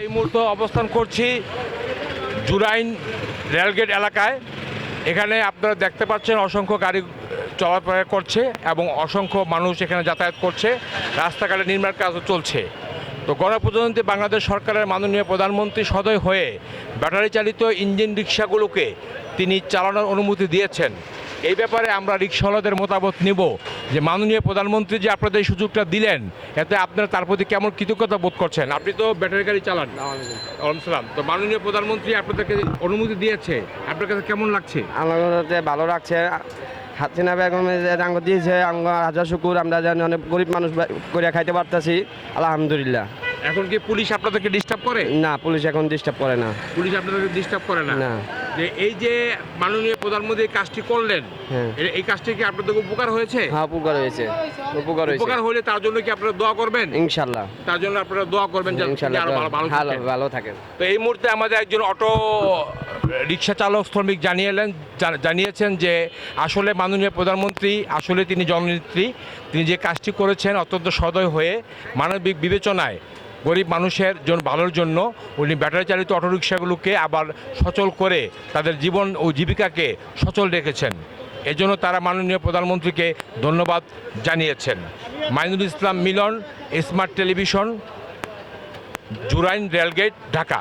এই মুহূর্তে অবস্থান করছি জুরাইন রেলগেট এলাকায়। এখানে আপনারা দেখতে পাচ্ছেন অসংখ্য গাড়ি চলাফেরা করছে এবং অসংখ্য মানুষ এখানে যাতায়াত করছে। রাস্তাঘাটে নির্মাণ কাজও চলছে। তো গণপ্রজাতন্ত্রী বাংলাদেশ সরকারের মাননীয় প্রধানমন্ত্রী সদয় হয়ে ব্যাটারি চালিত ইঞ্জিন রিক্সাগুলোকে তিনি চালানোর অনুমতি দিয়েছেন। এই ব্যাপারে আমরা রিক্সাওয়ালাদের মতামত নিব যে মাননীয় প্রধানমন্ত্রী যে আপনাদের এই সুযোগটা দিলেন, এতে আপনারা তার প্রতি কেমন কৃতজ্ঞতা বোধ করছেন? আপনি তো ব্যাটারি গাড়ি চালান। সালাম। তো মাননীয় প্রধানমন্ত্রী আপনাদেরকে অনুমতি দিয়েছে, আপনার কাছে কেমন লাগছে? আমার কাছে ভালো লাগছে। হাসিনা বেগমের যে আঙ্গ দিয়েছে, আঙ্গ হাজার শুকুর। আমরা জানি অনেক গরিব মানুষ করিয়া খাইতে পারতেছি, আলহামদুলিল্লাহ। এখন কি পুলিশ আপনাদেরকে ডিস্টার্ব করে? না, পুলিশ এখন ডিস্টার্ব করে না। পুলিশ আপনাদেরকে ডিস্টার্ব করে না? না। যে এই যে মাননীয় প্রধানমন্ত্রী এই কাজটি করলেন, হ্যাঁ। এই কাজটি কি আপনাদের উপকার হয়েছে? হ্যাঁ, উপকার হয়েছে। উপকার হলে তার জন্য কি আপনারা দোয়া করবেন? ইনশাল্লাহ। তার জন্য আপনারা দোয়া করবেন যে তিনি আরো ভালো থাকেন। ভালো থাকেন। তো এই মুহূর্তে আমাদের একজন অটো রিক্সা চালক শ্রমিক জানিয়েছেন যে আসলে মাননীয় প্রধানমন্ত্রী আসলে তিনি জননেত্রী, তিনি যে কাজটি করেছেন অত্যন্ত সদয় হয়ে মানবিক বিবেচনায় গরিব মানুষের ভালোর জন্য উনি ব্যাটারি চালিত অটোরিকশাগুলোকে আবার সচল করে তাদের জীবন ও জীবিকাকে সচল রেখেছেন। এজন্য তারা মাননীয় প্রধানমন্ত্রীকে ধন্যবাদ জানিয়েছেন। Mainul Islam Milan, smart television, Jurain railgate, Dhaka.